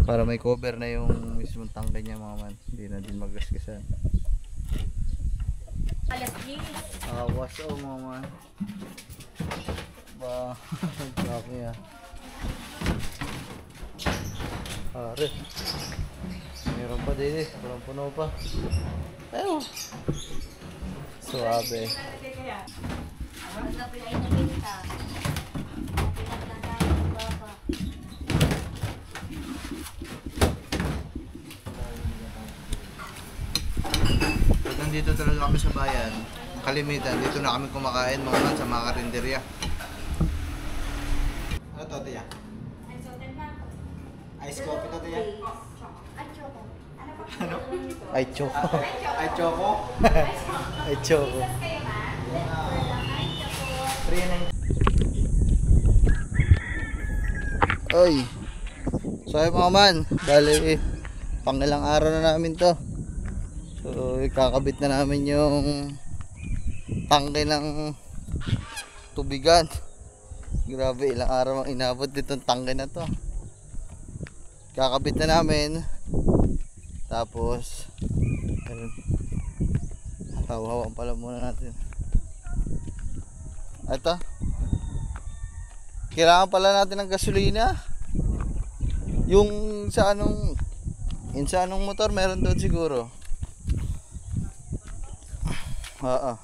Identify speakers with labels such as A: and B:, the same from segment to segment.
A: Para may cover na yung mismong tangke niya mga man. Hindi na din magasgasan. Awas mga man. Ba, grabe ah. Pare. Meron pa din eh. Walang puno pa. Ayun. Suabe. Dito talaga kami sa bayan. Kalimitan, dito na kami kumakain mga man sa mga karinderya. Ano to, Tia? Ice coffee to, Tia? Ano? Ay choco. Ay choco? Ay choco. Oy. So ay mga man, bali pang ilang araw na namin to. So ikakabit na namin yung tangke ng tubigan. Grabe, ilang araw ang inabot ditong tangke na to. Kakabit na namin. Tapos ayun, hawakan pala muna natin. Ito, kailangan pala natin ng gasolina. Yung sa anong motor meron doon siguro. Oo.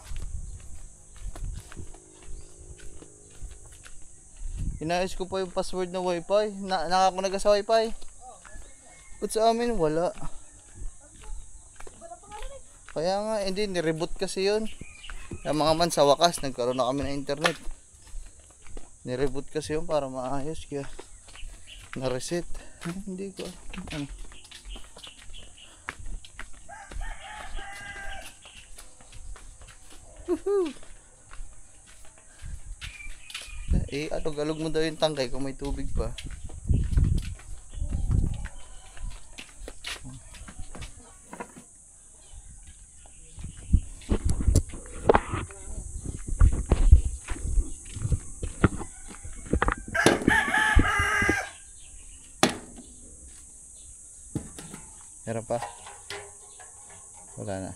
A: Inayos ko pa yung password na wifi. Nakakunaga sa wifi. Ba't sa amin wala? Kaya nga, hindi, nireboot kasi yun. Yung mga man sa wakas, nagkaroon na kami ng internet. Nireboot kasi yun para maayos. Kaya na-reset. Hindi ko. Ano? Alog-alog mo daw yung tangkay kung may tubig pa. Meron pa? Wala na.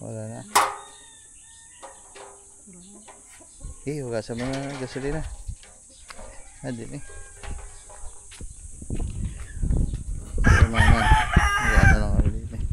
A: Wala na. Hugasan mo na gasolina. Din eh. Naman. Wala na lang ulit eh.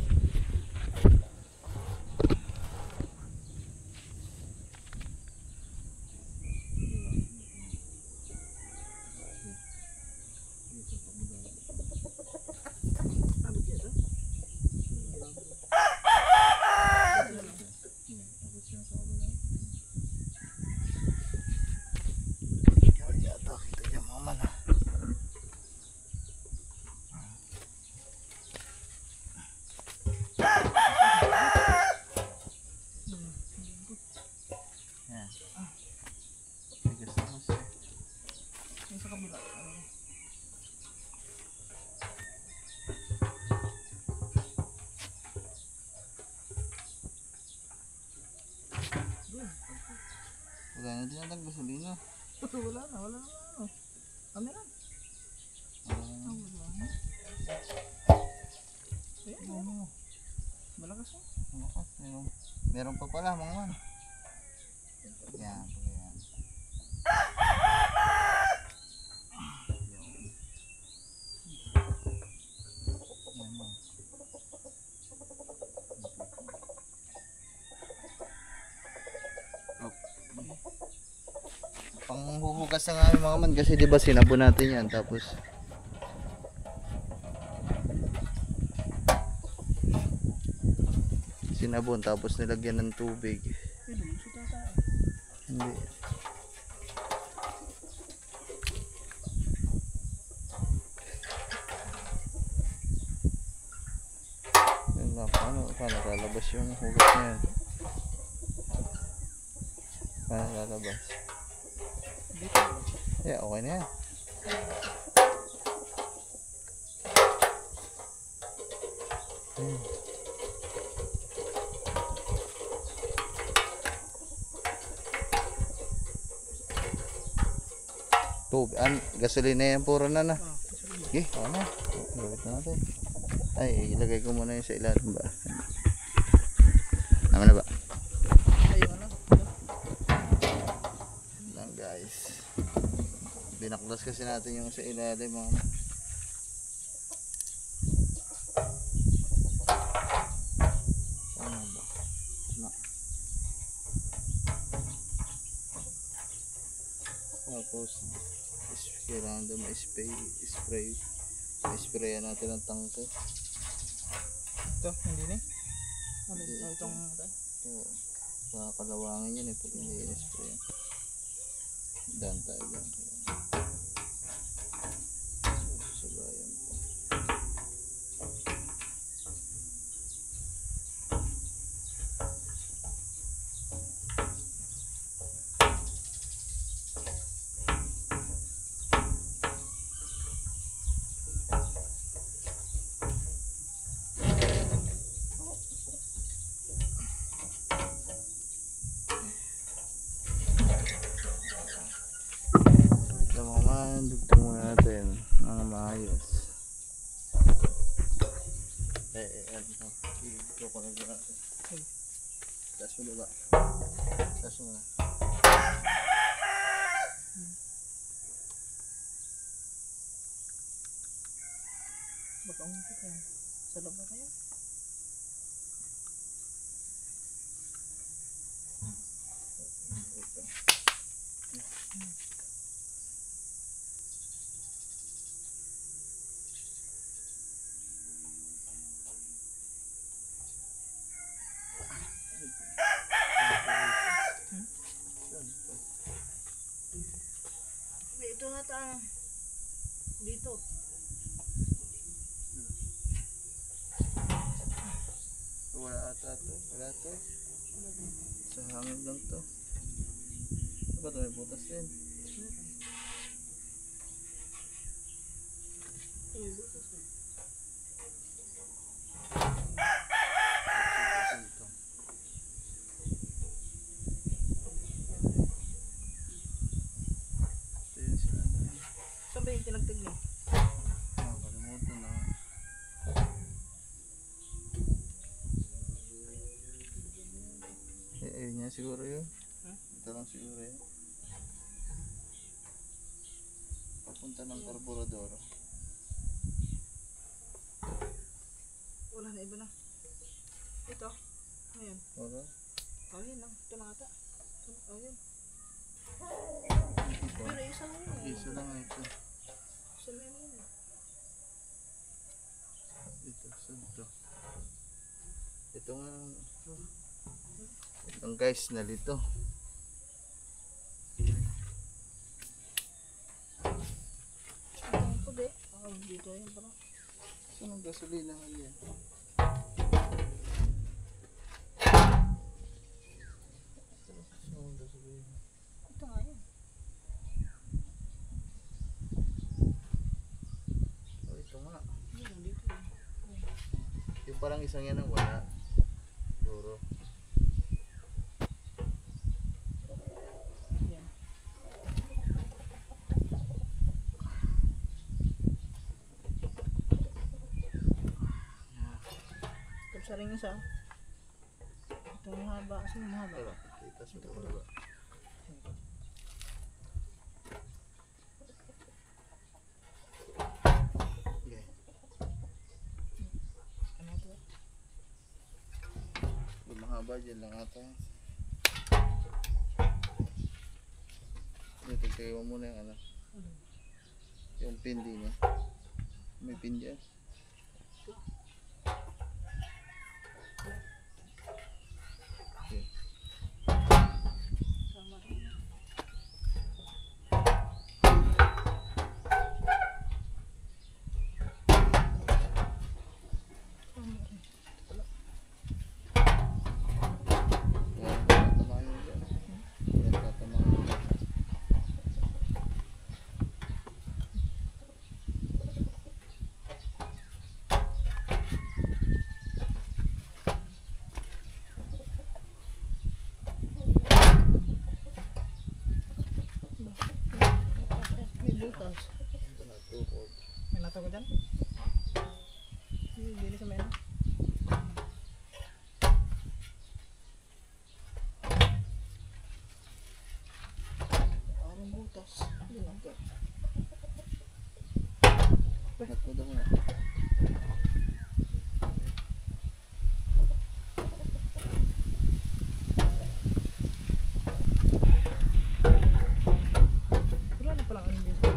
A: Wala na din ang gasolina.
B: Wala na. Kami na. Wala na. Ayan. Malakas mo.
A: Malakas. Meron pa pala mga man. Yan. Panghuhugas na nga mga man kasi diba sinabon natin yan tapos sinabon tapos nilagyan ng tubig. Hindi. Yun lang, paano lalabas yung hugas na yan? Paano lalabas? Yeah, okay na yan. Gasolina yan puro na na.
B: Ah,
A: Okay, ako na. Gawit na natin. Ay, ilagay ko muna yun sa ilalim ba. Naman na ba?
B: ayun ano.
A: Lang guys. Binaklas kasi natin yung sa ilalim mga. Ano ba? Na. Tapos kailangan doon spray sprayan natin ang tangke.
B: Ito, hindi na. Ano itong ito?
A: So, kakalawangin yun pag hindi in-spray. Dan tayo dyan. So, sabayan po. Ito mga man, dugtong muna natin ng maayos. Ano, ito ko na dyan natin. Taas mo diba? Taas mo na.
B: Baka umipit yan. Sa loob na tayo. Ito hata dito.
A: Wala ata to. Wala to. Sa hangin lang to. Ano ba ito? May butas din. Ito yun sila.
B: Saan ba yung tinagtig niyo?
A: Kalimutan na. Ayun niya siguro yun.
B: Huh?
A: Ito lang siguro yun. Papunta ng karburador.
B: Wala na, iba na. Ito. Ayan.
A: Wala.
B: Oh, yun lang. Ito na ata. Oh, yun.
A: Ito.
B: Pero isa lang yun.
A: Isa lang ito.
B: Isa lang yun.
A: Ito. Saan ito? Ito nga. Itong guys, nalito.
B: Ang puti. Oh, dito yun parang.
A: Saan ang gasolina nga yan? Saan ang gasolina?
B: Ito nga yun.
A: Oh, ito nga.
B: Yun, dito yun.
A: Yung parang isang yan ang wala. Siguro.
B: Yan. Tapos rin isa. Ito mahaba. Sino mahaba?
A: Ito lang. Kita sa baba. Okay.
B: Ano ito?
A: Kung mahaba dyan lang ata. Ito, tignan mo muna yung ano. Yung pin din niya. May pin dyan. Okay.
B: Tama rin. Tama rin.
A: Yan, tatamaan yun dyan. Yan, tatamaan yun dyan.
B: butas. May nato ko dyan? Hindi sa mena. Parang butas. Hindi nato.
A: Nato daw na.
B: Wala na palang ano dito.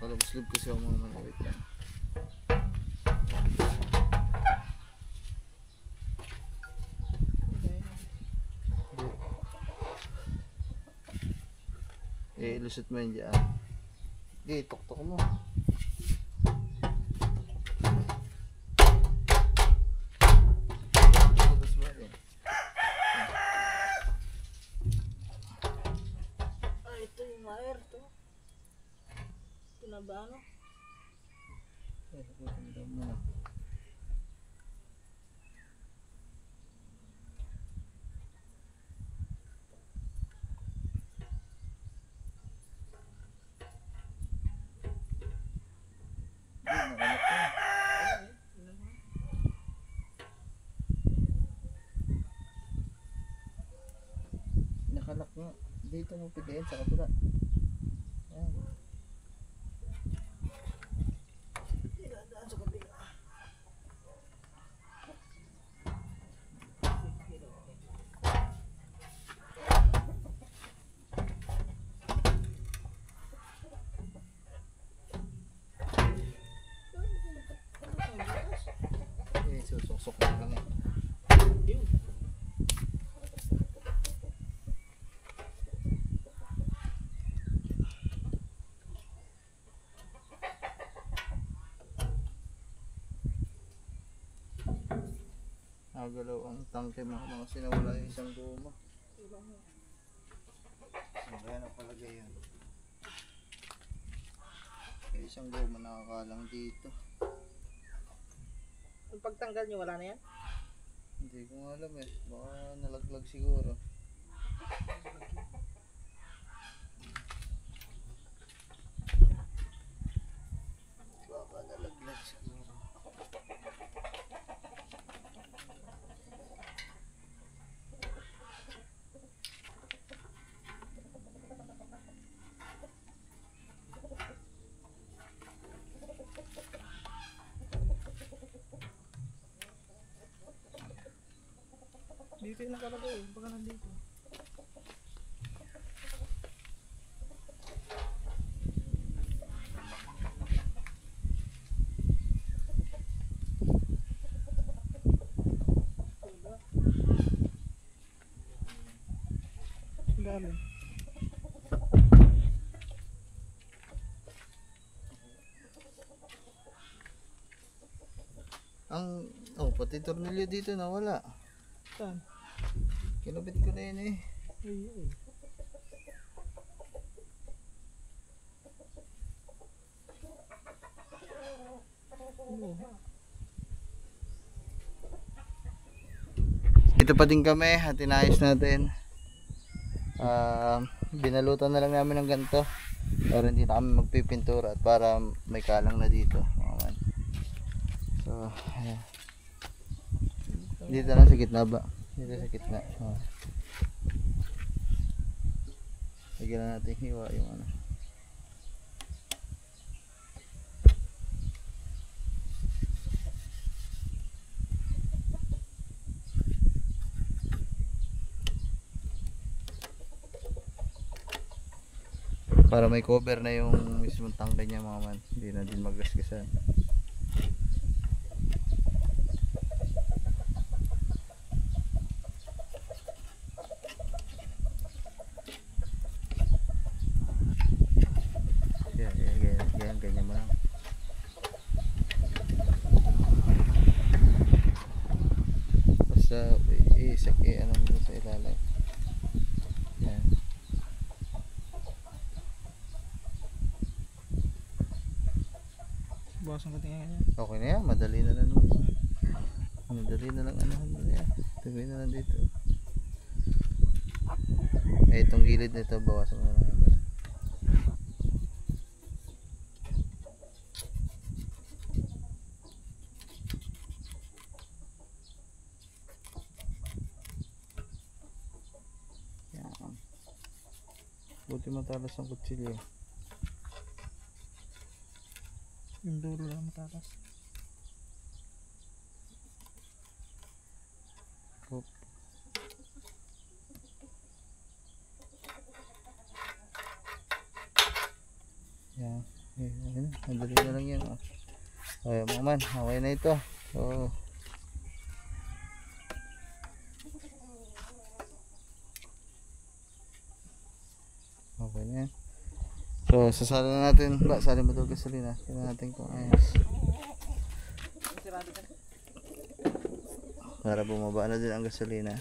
A: Kalabas-lib kasi ako mga manawit lang. Ilusot mo yun dyan. Okay, tok-tok mo. Labas ba yun?
B: Ah, ito yung wire to. Ito na ba ano?
A: Nakutin mo na. Nakalak nga. Dito mo pigayin sa kabila. Ayan.
B: Daan sa kabila.
A: Eh, susok-sok mo lang eh.
B: Yun.
A: Nagalaw ang tangke mga sinawala yung isang guma. Kaya na palagay yun. Yung isang guma nakakalang dito.
B: Ang pagtanggal nyo, wala na yan?
A: Hindi ko nga alam eh. Baka nalaglag siguro. Baka nalaglag siguro.
B: Dito yung nakalagay, baka nandito. Galing.
A: Pati tornilyo dito nawala.
B: Saan?
A: Kinupit ko na yun eh.
B: Ay.
A: Ito pa din kami at inayos natin. Binalutan na lang namin ng ganito para hindi na kami magpipintura at para may kalang na dito mga man. So ayan. Dito lang sa gitna ba? Dito sa gitna. Lagyan na natin hiwa yung ano. Para may cover na yung mismong tangke niya mga man. Hindi na din magasgasan. Ganyan mo lang. Basta ano mo sa ilalim. Yan.
B: Bukas ang katingin niya.
A: Okay na yan, madali na lang naman. Madali na lang ano yan. Tabi na lang dito. Itong gilid nito, bawasan mo na lang. Yan. Buti matalas ang kutsilyo.
B: Yung dulo lang matatas.
A: Oop. Yan. Ayan. Madali na lang yan. Ayan mga man. Okay na ito. So, okay na yan. So, sasali na natin. Sali mo ito gasolina. Tingnan natin kung ayos. Para bumaba na din ang gasolina.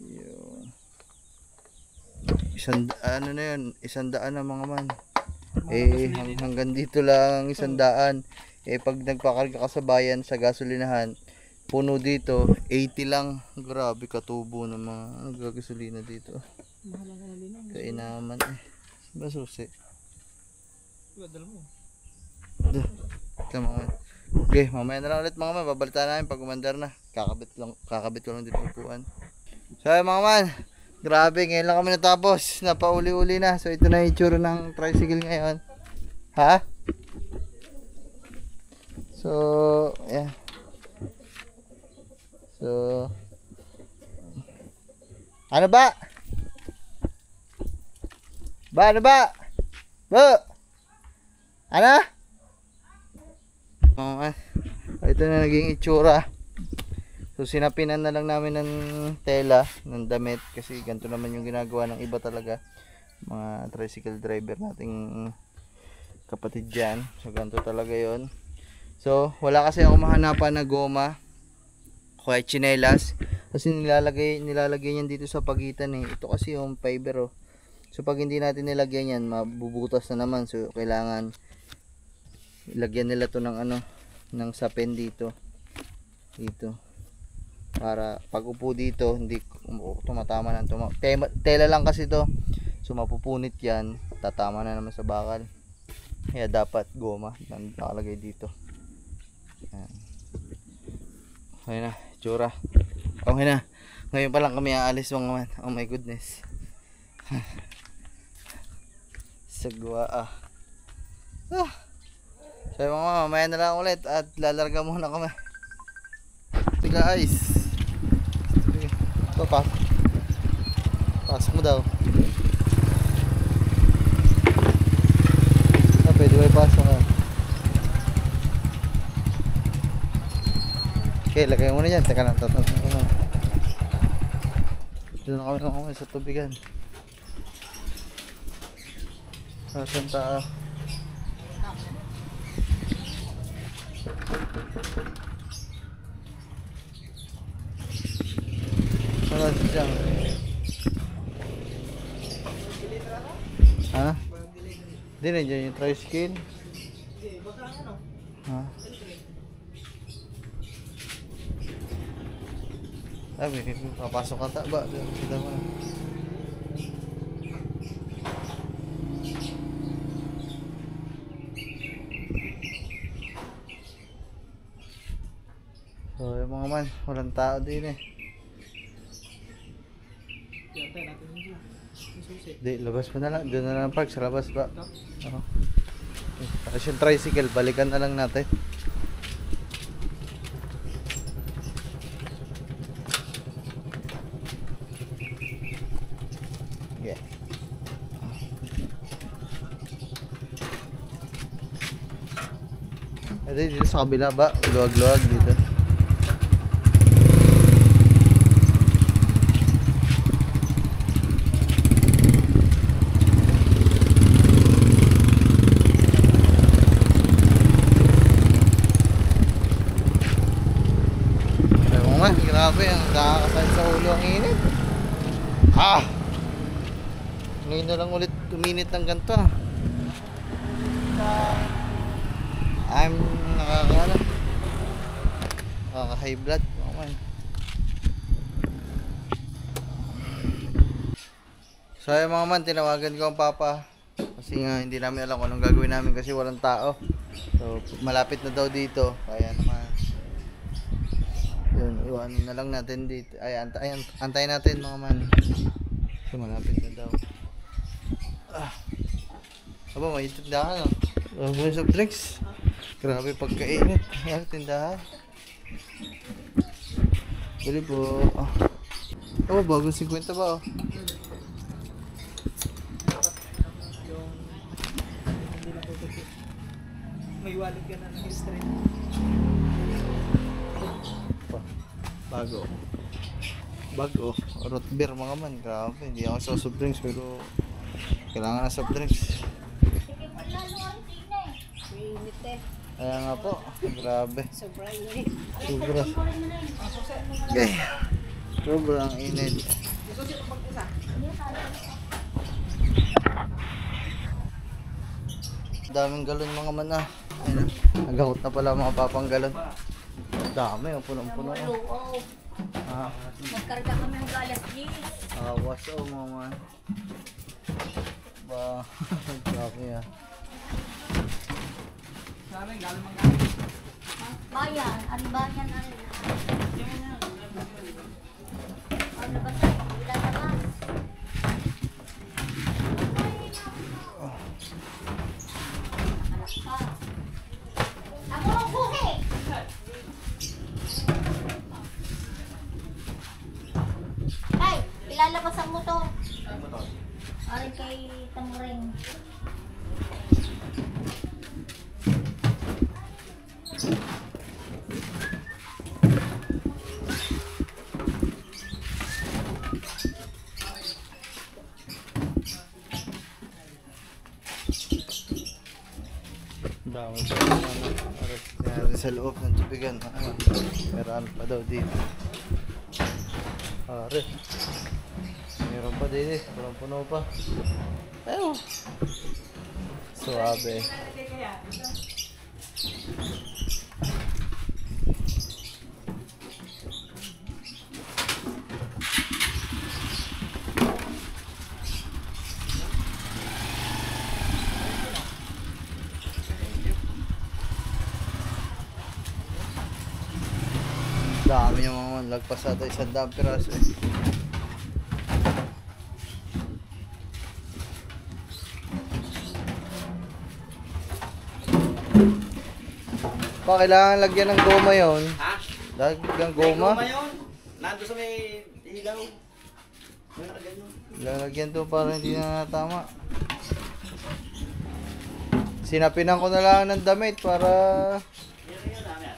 A: Yun. Ano na yun? 100 na mga man. Hanggang dito lang 100. Pag nagpakarga ka sa bayan sa gasolinahan, puno dito 80 lang. Grabe katubo ng mga nagagasolina dito.
B: Mahal lang na din ang
A: Kaya naman basusi.
B: dala mo.
A: Ito mga man. Okay, mamaya na lang ulit mga man. Babalitaan namin pag umandar na. Kakabit ko lang dito upuan. So mga man, grabe, ngayon lang kami natapos. Napauli-uli na. So ito na yung itsura ng tricycle ngayon. Ha? So, yeah. So, ano ba? Ano ba? Ano? Oh, ito na naging itsura. So, sinapinan na lang namin ng tela, ng damit. Kasi ganito naman yung ginagawa ng iba talaga. Mga tricycle driver nating kapatid dyan. So, ganito talaga yon. So, wala kasi ako mahanapan na goma. Kaya chinelas. Kasi nilalagay niyan dito sa pagitan eh. Ito kasi yung fiber oh. So pag hindi natin nilagyan yan, mabubutas na naman. So kailangan ilagyan nila to ng ng sapin dito. Dito. Para pag upo dito, hindi tumatama ng tela lang kasi to. So mapupunit yan, tatama na naman sa bakal. Kaya dapat goma nakalagay dito. Ayan. Okay na, tsura. Okay na. Ngayon pa lang kami aalis mga man. Oh my goodness. Sagwa So mga mamaya na lang ulit at lalarga muna kami. Ito guys. Ito pasok mo daw. Pwede ba ipasok ka? Okay, lagay mo na dyan. Teka lang, tatanong ko na. Doon na kami sa tubigan. Saan tayo? Saan dyan? Ha? Hindi na dyan yung tricycle. Ha? Sabi, papasok ka ba? Kita mo na. So, yung mga man, walang tao din eh. Di, labas mo na lang. Doon na lang park sa labas ba? Oo. Tapos yung tricycle, balikan na lang natin. Yeah. Dito sa kabila ba? Luwag-luwag dito. Grabe, ang kakasal sa ulo ang init. Ngayon na lang ulit uminit ng ganito. I'm nakaka-high blood mga man. So ayun mga man, tinawagan ko ang papa kasi nga hindi namin alam kung anong gagawin namin kasi walang tao. So malapit na daw dito, kaya naman yun, iwanan na lang natin dito. Ay, antayin natin mga man. So malapit na daw. Aba, may tindahan may soft drinks. Grabe pagkainit. Yan, tindahan. Bili po. Bagong 50 ba
B: May wallet ka na ng history.
A: Bago. Root beer mga man. Grabe. Hindi ako sa soft drinks pero kailangan na soft drinks.
B: Mainit eh.
A: Kaya nga po. Grabe.
B: Sobrang init.
A: Sobra. Okay. Sobrang init. Daming galon mga man Ayun, nagahot na pala mga papang galon. Dami, punong-puno.
C: Magkarga kami ng galas G.
A: Awas mga man. Ba, grabe
C: Bayan, ano ba yan? Ano ba sa ilan naman? Ako ang buhi! Ay, ilalabasan mo to. Aray kay Tamuring.
A: Dami pa sa loob ng tubigan. Meron pa daw dito. Meron pa din puno pa. Ayun. Suabe. Dami yung mga lagpas ata 100 piraso Pa, kailangan lagyan ng goma yon.
D: Ha?
A: Lagyan goma?
D: May goma yun. Nandun sa may ilaw. May nakalagyan yun.
A: Lalagyan to para hindi na tama. Sinapinan ko na lang ng damit para
D: Yan yun namin.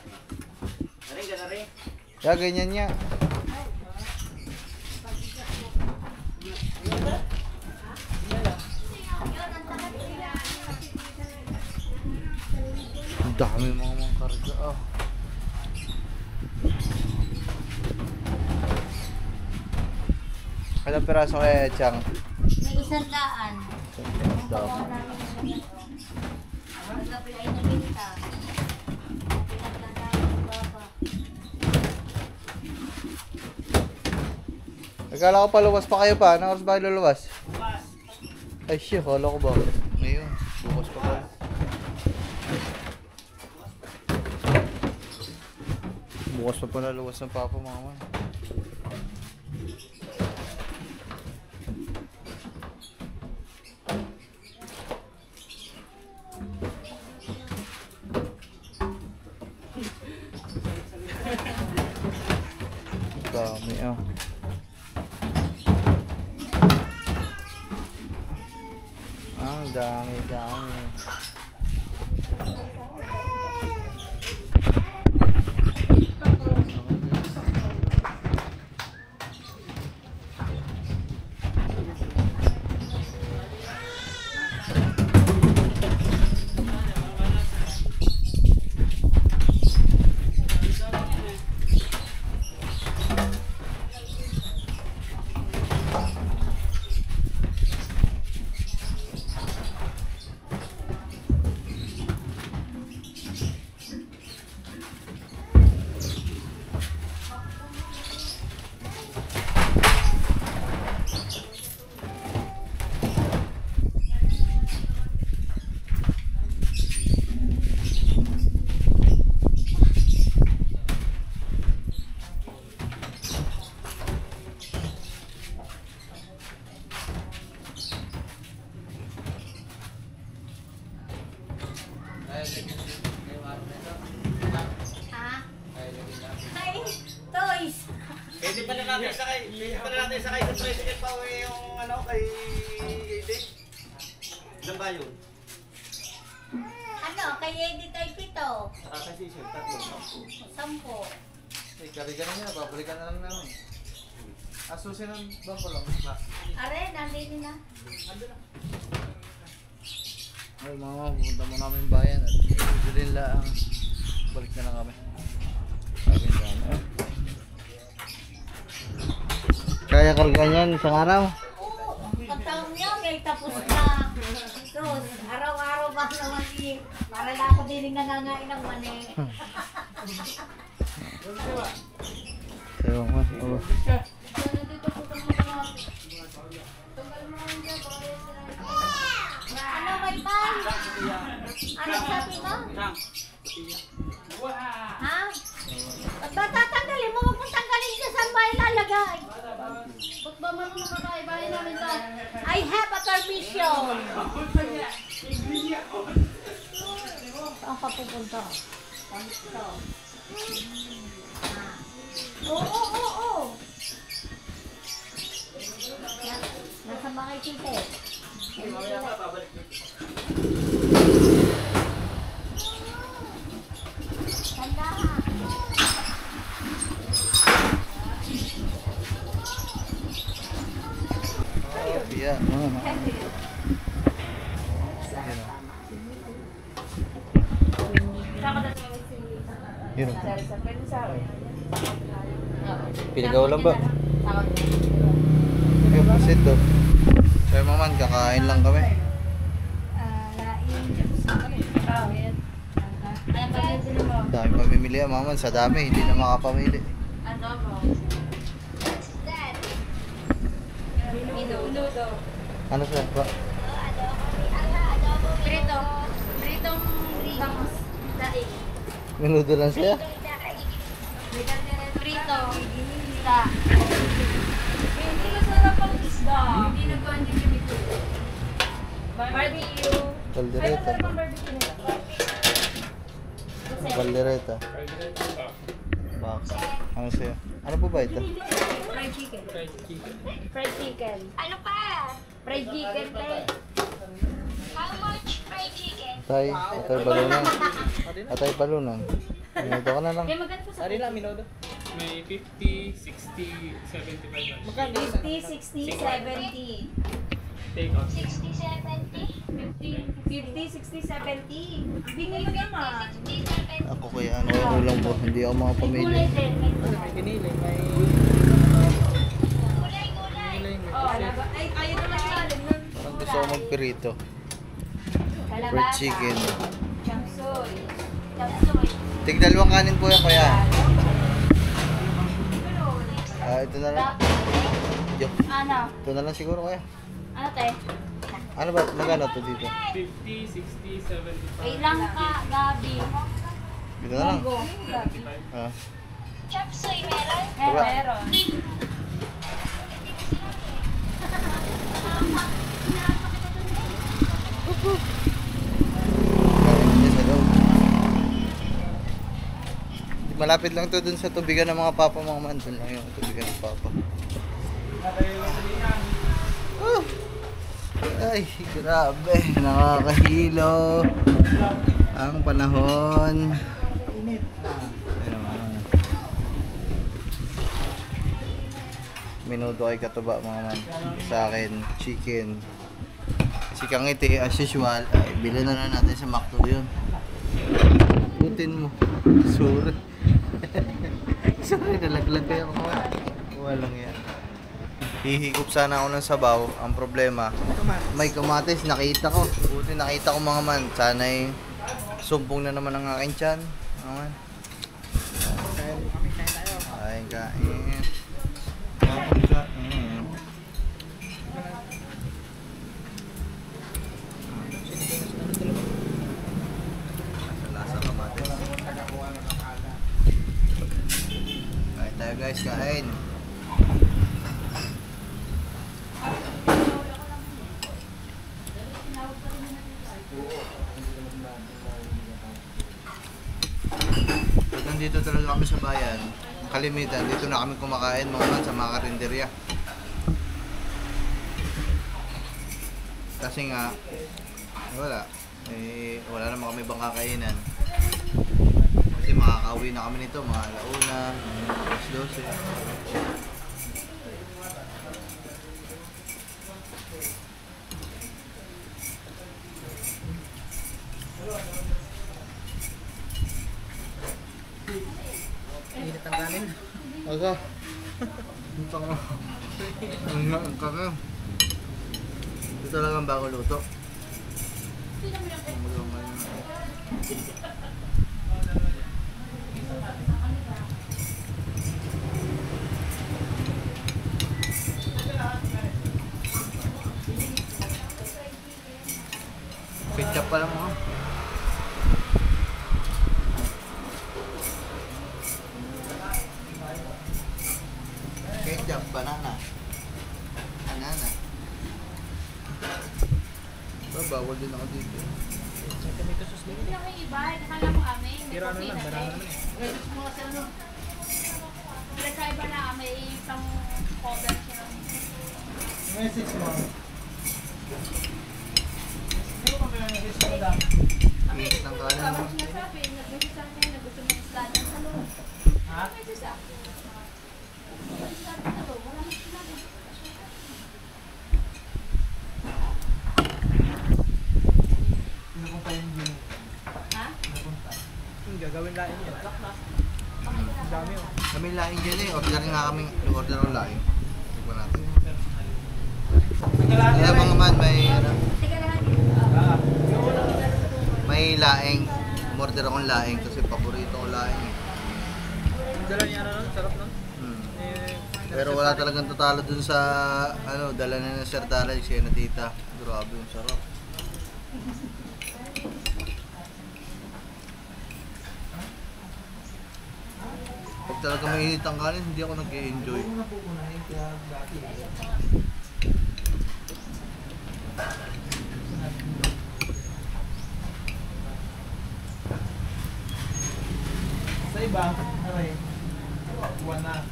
D: Naring ka na rin.
A: kaya ganyan niya. Ang dami mga karga Ilang piraso kaya Chang?
C: May 100.
A: Dami.
C: Magabi ay nabinta. Pinagdadaan ng baba.
A: Nagkala ko paluwas pa kayo pa. Anong oras ba kayo luluwas?
D: Bukas.
A: Ay shit, kala ko ba? Ngayon, bukas pa kayo. Bukas pa pala luwas ng papa mga man. Dami dami.
D: Hindi pa na natin sakay. Hindi pa na natin sakay sa tricycle pa uwi yung ano kay Ede. Ilan ba yun?
C: Ano, kay Edith ay 7.
D: Saka kay Cecil, 3, 10.
C: 10.
A: Eh, karigan na niya, babalikan na lang namin. Asusin ng bangko lang.
C: Are, nandito na.
A: Ay mama, pupunta mo namin yung bayan at bilhin lang. Balik na lang kami. Sabi niya, ano? Kaya karga niyan isang araw?
C: Oo, pagtaon niya, may tapos na. Sus, araw-araw ba naman eh. Para na ako din nangangain ng mani.
A: Sayo ko. Oh.
C: Ano, may pan? Ano sabi mo? Ha? Ba't ba tatanggalin mo? Huwag mong tanggalin siya. Saan ba ilalagay?
B: Ba't ba marunong kakaibahin namin to?
C: I have a permission. Saan ka pupunta? Dito. Oo. Nasa mga tite. Tanda.
A: Oh, biya. Yun. Piligaw lang ba? Yung pusit to. Sayo maman, kakain lang kami. Dami pamimili yan maman, sa dami, hindi na makapamili. Ano siya?
C: Pritong bangus. Daig.
A: Minudo lang siya.
C: Prito. Isda.
B: Hindi masarap ang isda. Hindi nagkuhan din yung bito. Barbecue.
A: Caldereta.
B: Masarap ang barbecue nila.
A: Caldereta. Baka. Ano siya? Ano po ba ito?
B: Fried chicken. Fried chicken.
C: Ano pa?
B: Fried chicken, te.
C: How much fried chicken?
A: Atay balunan. Atay balunan. Minuto ka na lang.
B: Kaya magkano po sa
D: Ari lang, minuto.
E: May 50, 60, 75. Magkano?
C: 50, 60, 70.
E: Take out.
C: 60, 70?
B: 50, 60, 70. Bingay mo naman.
C: 60, 70.
A: Ako kaya ano yung ulang po. Hindi ako makapamili.
C: Gulay din. May gulay.
E: May pinili, may...
C: Gulay, gulay.
B: Oh, ay, ayaw naman sa alim nun.
A: Parang gusto ko magpirito. Fried
C: Kalabasa.
A: chicken.
B: Chamsoy.
C: Chapsoy.
A: Tig dalawang kanin po yan kuya. Ito na lang. Yo,
C: Ano?
A: ito na lang siguro kuya.
C: Ano te?
A: Ano ba? Magkano to dito?
E: 50, 60, 75.
C: Kailang ka, Gabi.
A: Dito na lang.
B: Go.
A: Ah.
C: Chapsoy meron?
A: Diba?
B: Meron.
A: Kanin niya sa loob. Malapit lang to dun sa tubigan ng mga papa mga man. Dun lang yung tubigan ng papa. Oh. Ay, grabe. Nakakahilo. Ang panahon. Ayun naman. Minuto ay katuba mga man. Sa akin, chicken. Si Kangiti, as usual, ay bilhin na lang natin sa McDo yun. Putin mo. Sorry. Sorry, nalaglag kayo ako. Walang yan. Hihigop sana ako ng sabaw. Ang problema, may kamatis. Nakita ko. Buti nakita ko mga man. Sana'y sumpong na naman ang aking tiyan. Naman. Kain, kain. Kain, kain. Lasa kamatis. Kain tayo guys, kain. Pag nandito talaga kami sa bayan, kalimitan, dito na kami kumakain mga man sa mga karinderya. Kasi nga, wala naman kami bang kakainan. Kasi makakauwi na kami nito, mga alauna, alas 12.
B: Init ang kanin.
A: Aga. Ang tanga. Ang kaka. Ito talagang bago luto. Ketchup pa lang mo. Ketchup, banana. Banana. Bawal din ako dito.
B: Tomato sauce din.
C: Hindi ako iba, nakala mo kami.
B: Pero ano lang, banana naman eh.
C: Pinagkaiba na may isang cover siya.
D: Message mo.
A: Init ng kanin mo.
C: Tapos sinasabi, nag-message sa akin na gusto ng isla ng salon.
B: Ha?
C: Message sa akin. Isla ng salon, wala nang sinabi.
D: Pinapunta yung gym.
C: Ha?
D: Pinapunta.
B: Gagawin lang yun. Ang dami oh.
A: Kami laing dyan eh. Order nga kami. Order ng laing. Tignan natin. Kaya mga man,
C: Teka lang.
A: may laing. Order akong laing kasi paborito ko laing eh.
B: Ang dala niya nun, sarap nun. Eh,
A: Pero wala talagang tatalo dun sa dala na ng Sir Dalay, siya na tita. Grabe yung sarap. Pag talaga mainit ang kanin, hindi ako nag-e-enjoy.
D: Yung napupunahin kaya dati. Sa iba, aray, buwan na.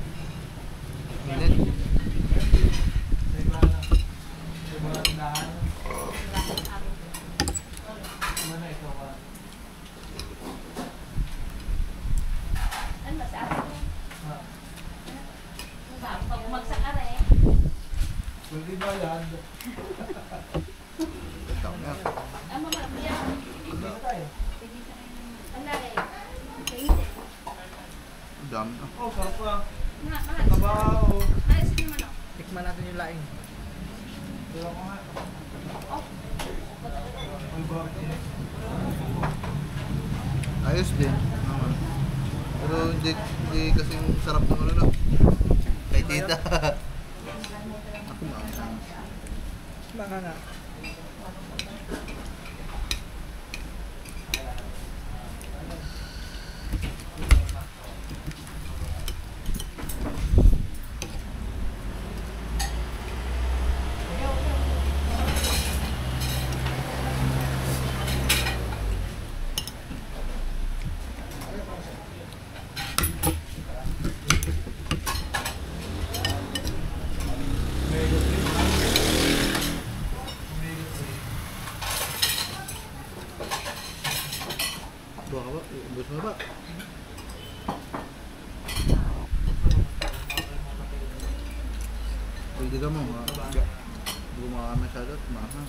A: Init.
D: Sa iba na. Sa iba na tindahan. Iba na ito ka.
C: Ano ba sa akin?
D: Ha?
C: Pag bumagsak ka rin.
D: Pwede ba yan?
A: Ganda nga.
C: Ang mga yan.
D: Hindi na tayo.
C: Ang lari. Kainin.
A: Ang dami na.
D: Oh, sarap pa.
C: Mahal.
D: Kabaho.
C: Ayos yung manok.
B: tikman natin yung laing.
D: Pero ako nga. Ay, bakit?
A: Ayos din. Naman. Pero hindi kasi sarap ng no. Kay tita. Ako na.
B: Baka nga.
A: Buka ka ba? Ubus mo ba? Pwede ka mo. Bumaka masyado at mahal.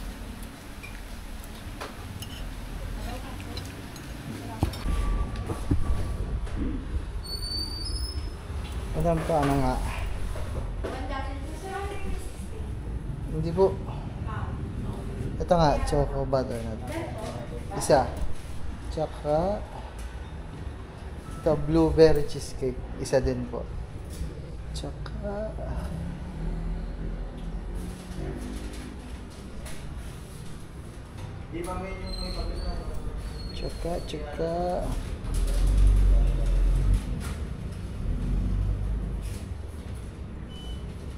A: Madam pa, ano nga? Hindi po. Ito nga, choco butter natin. Isa. Tsaka ito, blueberry cheesecake. Isa din po. Tsaka tsaka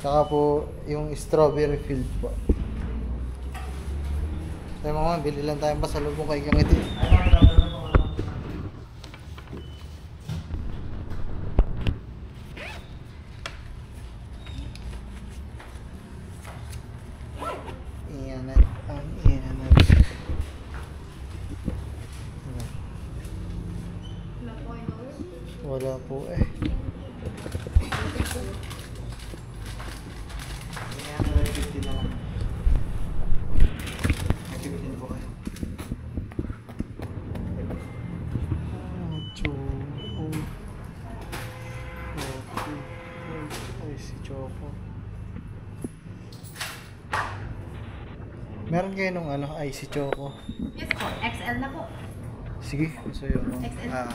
A: tsaka po yung strawberry filled po. Sabi mo nga, bili lang tayong pasalubong kay Kangiti. wala po eh.
D: Kaya 150 na lang. 150 po kayo.
A: Choco. Ay, si Choco. Meron kayo nung ano, ay si Choco.
C: Yes po, XL na po.
A: Sige, sa'yo.
C: XL.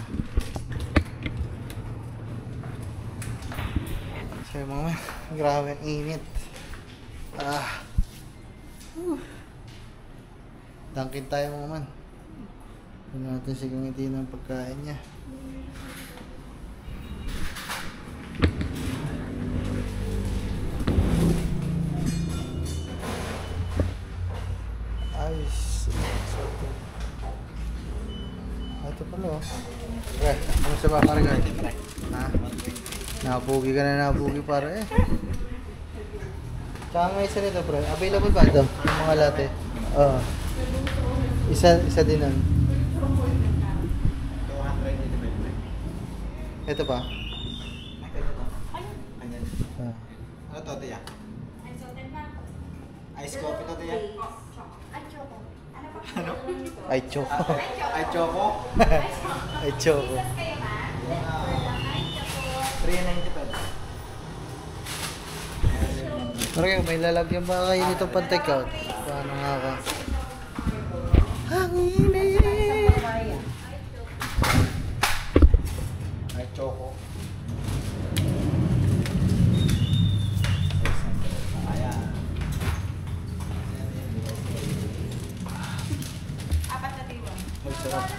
A: Sa'yo mga man. Grabe ang init. Dunkin tayo mga man. Hindi natin sigang hindi ng pagkain niya. Ayos. Ito pala oh. Okay, ano sa baka rin guys? Ha? Nabugi ka na nabugi para eh. Tsaka nga isa nito pre. Available ba ito? Yung mga latte? Oo. Isa din nun.
D: 285.
A: Ito pa?
D: Ayan.
A: Ah.
D: Ano to, Tia? Ice coffee to, Tia? Ano?
A: Ay, Choco.
D: Ay, choco?
A: Ay, Choco.
D: 395.
A: Pero may lalagyan ba kayo nito pang take out? Paano nga ka? Ang init!
D: Ay, choco. Ayan.
C: Apat na tiwan.
D: Ay, sarap.